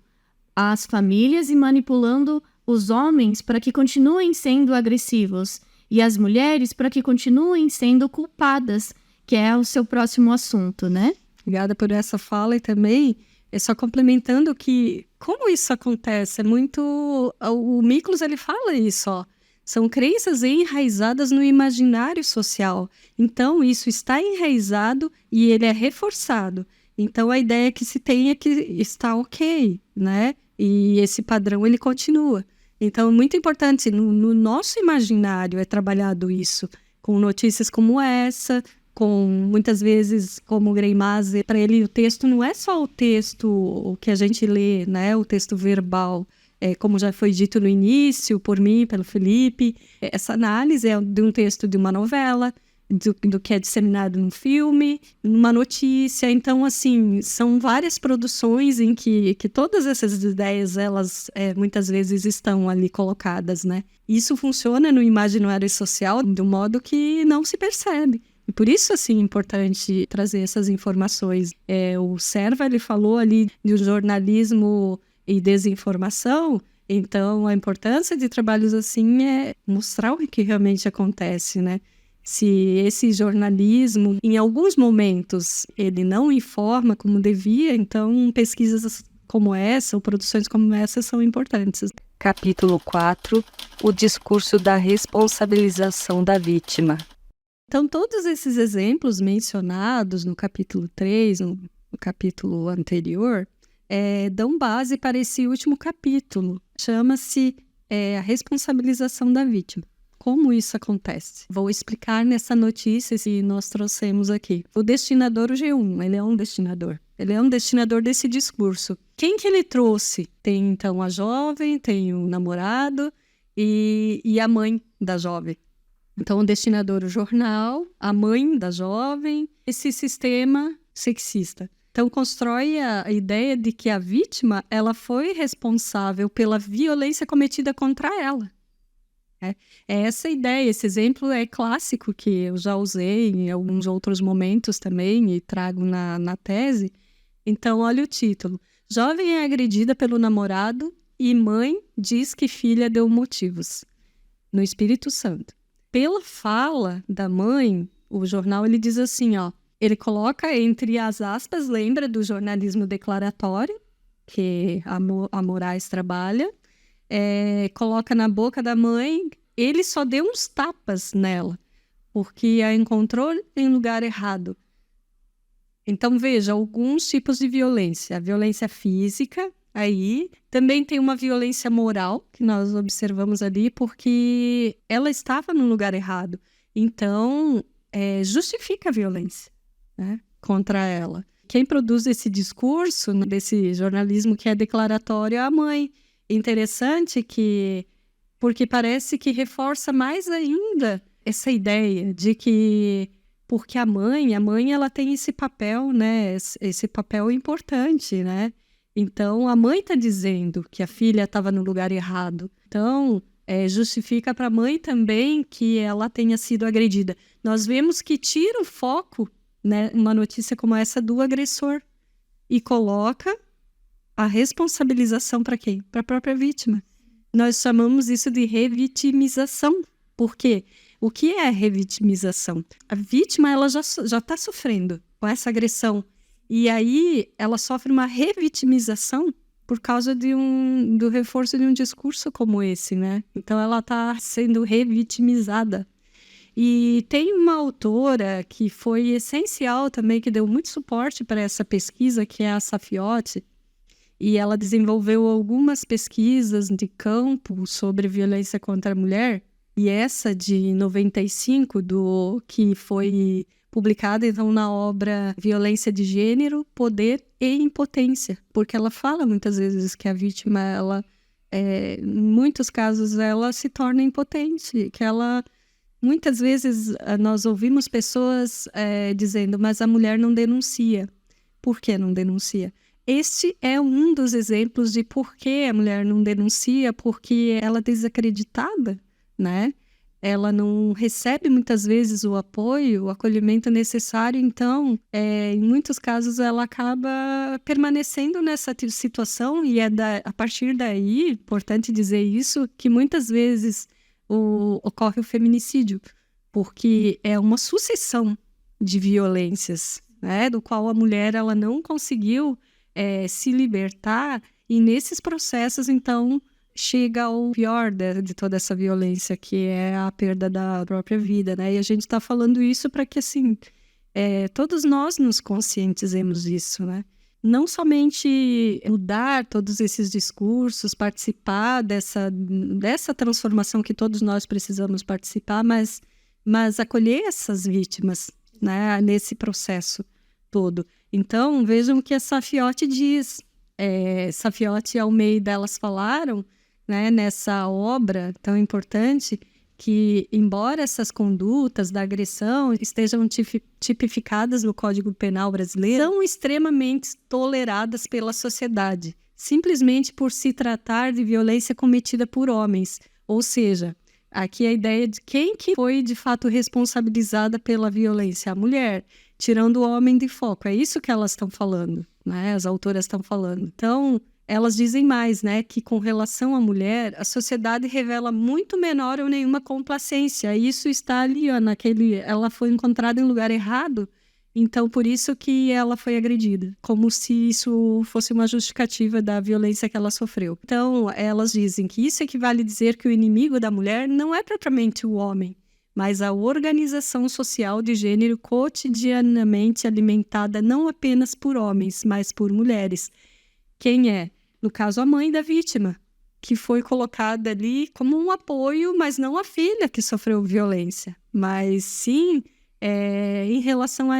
as famílias e manipulando os homens para que continuem sendo agressivos e as mulheres para que continuem sendo culpadas, que é o seu próximo assunto, né? Obrigada por essa fala e também, só complementando que, como isso acontece, é muito... O Miklos, ele fala isso, ó. São crenças enraizadas no imaginário social. Então, isso está enraizado e ele é reforçado. Então, a ideia que se tem é que está ok, né? E esse padrão, ele continua. Então, é muito importante, no nosso imaginário é trabalhado isso, com notícias como essa, com, muitas vezes, como o Greimazi, para ele o texto não é só o texto o que a gente lê, né? O texto verbal, como já foi dito no início, por mim, pelo Felipe. Essa análise é de um texto de uma novela, do que é disseminado num filme, numa notícia. Então, assim, são várias produções em que todas essas ideias, elas muitas vezes estão ali colocadas, né? Isso funciona no imaginário social de um modo que não se percebe. E por isso, assim, é importante trazer essas informações. O Serva, ele falou ali de um jornalismo e desinformação. Então, a importância de trabalhos assim é mostrar o que realmente acontece, né? Se esse jornalismo, em alguns momentos, ele não informa como devia, então pesquisas como essa, ou produções como essa, são importantes. Capítulo 4. O discurso da responsabilização da vítima. Então, todos esses exemplos mencionados no capítulo 3, no capítulo anterior, dão base para esse último capítulo. Chama-se a responsabilização da vítima. Como isso acontece? Vou explicar nessa notícia que nós trouxemos aqui. O destinador, o G1, ele é um destinador. Ele é um destinador desse discurso. Quem que ele trouxe? Tem, então, a jovem, tem o namorado e a mãe da jovem. Então, o destinador, o jornal, a mãe da jovem, esse sistema sexista. Então, constrói a ideia de que a vítima, ela foi responsável pela violência cometida contra ela. É essa ideia, esse exemplo é clássico que eu já usei em alguns outros momentos também e trago na tese. Então, olha o título. Jovem é agredida pelo namorado e mãe diz que filha deu motivos. No Espírito Santo. Pela fala da mãe, o jornal ele diz assim, ó, ele coloca entre as aspas, lembra do jornalismo declaratório, que a Moraes trabalha, coloca na boca da mãe, ele só deu uns tapas nela, porque a encontrou em lugar errado. Então, veja, alguns tipos de violência. A violência física, aí também tem uma violência moral, que nós observamos ali, porque ela estava no lugar errado. Então, justifica a violência, né, contra ela. Quem produz esse discurso, desse jornalismo que é declaratório, é a mãe. Interessante porque parece que reforça mais ainda essa ideia de que, porque a mãe ela tem esse papel, né? Esse papel importante, né? Então, a mãe está dizendo que a filha estava no lugar errado. Então, justifica para a mãe também que ela tenha sido agredida. Nós vemos que tira o foco, né, uma notícia como essa do agressor e coloca a responsabilização para quem? Para a própria vítima. Nós chamamos isso de revitimização. Por quê? O que é revitimização? A vítima ela já está sofrendo com essa agressão. E aí ela sofre uma revitimização por causa do reforço de um discurso como esse, né? Então ela está sendo revitimizada. E tem uma autora que foi essencial também, que deu muito suporte para essa pesquisa, que é a Safiotti. E ela desenvolveu algumas pesquisas de campo sobre violência contra a mulher. E essa de 95, que foi publicada então na obra Violência de Gênero, Poder e Impotência. Porque ela fala muitas vezes que a vítima, ela, em muitos casos, ela se torna impotente. Que ela, muitas vezes, nós ouvimos pessoas dizendo, mas a mulher não denuncia. Por que não denuncia? Este é um dos exemplos de por que a mulher não denuncia, porque ela é desacreditada, né? ela não recebe muitas vezes o apoio, o acolhimento necessário, então, em muitos casos, ela acaba permanecendo nessa situação e a partir daí, importante dizer isso, que muitas vezes ocorre o feminicídio, porque é uma sucessão de violências, né, do qual a mulher ela não conseguiu se libertar e nesses processos, então, chega ao pior de toda essa violência, que é a perda da própria vida, né? E a gente está falando isso para que, assim, todos nós nos conscientizemos disso, né? Não somente mudar todos esses discursos, participar dessa transformação que todos nós precisamos participar, mas acolher essas vítimas, né? Nesse processo todo. Então, vejam o que a Safiotti diz. Safiotti e Almeida, elas falaram, né, nessa obra tão importante, que embora essas condutas da agressão estejam tipificadas no Código Penal brasileiro, são extremamente toleradas pela sociedade, simplesmente por se tratar de violência cometida por homens. Ou seja, aqui a ideia de quem que foi de fato responsabilizada pela violência, a mulher, tirando o homem de foco. É isso que elas estão falando, né? As autoras estão falando. Então, elas dizem mais, né, que com relação à mulher, a sociedade revela muito menor ou nenhuma complacência. Isso está ali, ó, ela foi encontrada em lugar errado, então por isso que ela foi agredida, como se isso fosse uma justificativa da violência que ela sofreu. Então, elas dizem que isso equivale a dizer que o inimigo da mulher não é propriamente o homem, mas a organização social de gênero cotidianamente alimentada não apenas por homens, mas por mulheres. Quem é? No caso, a mãe da vítima, que foi colocada ali como um apoio, mas não a filha que sofreu violência, mas sim em relação a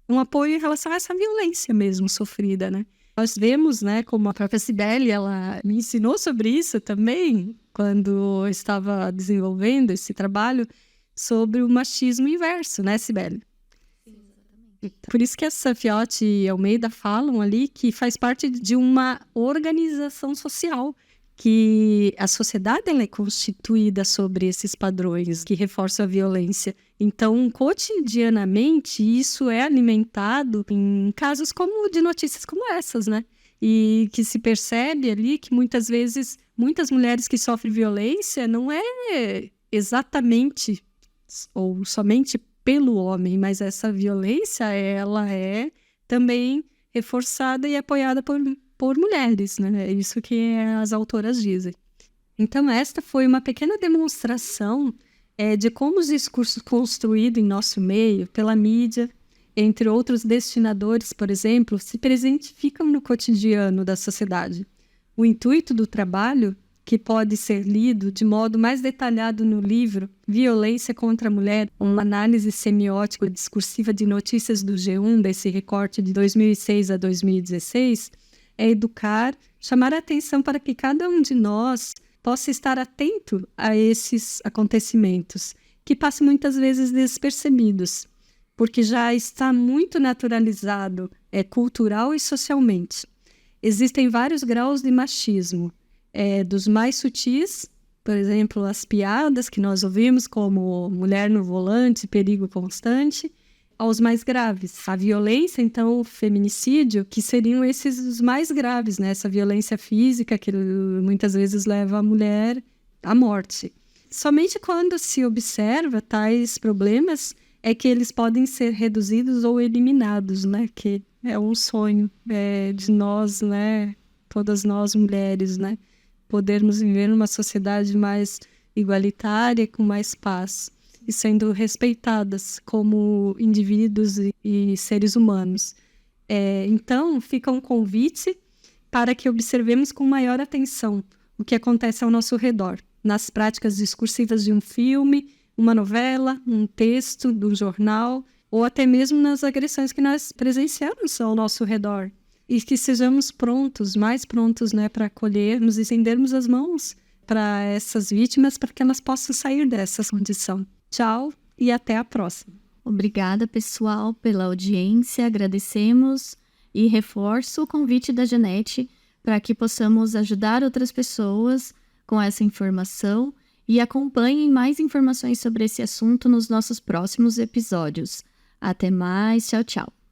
um apoio em relação a essa violência mesmo sofrida, né? Nós vemos, né, como a própria Cibele, ela me ensinou sobre isso também, quando eu estava desenvolvendo esse trabalho, sobre o machismo inverso, né, Cibele? Por isso que a Safiotti e Almeida falam ali que faz parte de uma organização social, que a sociedade ela é constituída sobre esses padrões que reforçam a violência. Então, cotidianamente, isso é alimentado em casos de notícias como essas, né? E que se percebe ali que muitas vezes, muitas mulheres que sofrem violência não é exatamente ou somente pelo homem, mas essa violência, ela é também reforçada e apoiada por mulheres, né? É isso que as autoras dizem. Então, esta foi uma pequena demonstração de como os discursos construídos em nosso meio, pela mídia, entre outros destinadores, por exemplo, se presentificam no cotidiano da sociedade. O intuito do trabalho, que pode ser lido de modo mais detalhado no livro Violência contra a Mulher, uma análise semiótica discursiva de notícias do G1, desse recorte de 2006 a 2016, é educar, chamar a atenção para que cada um de nós possa estar atento a esses acontecimentos, que passam muitas vezes despercebidos, porque já está muito naturalizado, cultural e socialmente. Existem vários graus de machismo, dos mais sutis, por exemplo, as piadas que nós ouvimos, como mulher no volante, perigo constante, aos mais graves. A violência, então, o feminicídio, que seriam esses os mais graves, né? Essa violência física que muitas vezes leva a mulher à morte. Somente quando se observa tais problemas é que eles podem ser reduzidos ou eliminados, né? Que é um sonho de nós, né? Todas nós mulheres, né? Podermos viver numa sociedade mais igualitária, com mais paz, e sendo respeitadas como indivíduos e seres humanos. Então, fica um convite para que observemos com maior atenção o que acontece ao nosso redor, nas práticas discursivas de um filme, uma novela, um texto do jornal, ou até mesmo nas agressões que nós presenciamos ao nosso redor. E que sejamos prontos, mais prontos, né, para acolhermos e estendermos as mãos para essas vítimas, para que elas possam sair dessa condição. Tchau e até a próxima. Obrigada, pessoal, pela audiência, agradecemos e reforço o convite da Janete para que possamos ajudar outras pessoas com essa informação e acompanhem mais informações sobre esse assunto nos nossos próximos episódios. Até mais, tchau, tchau!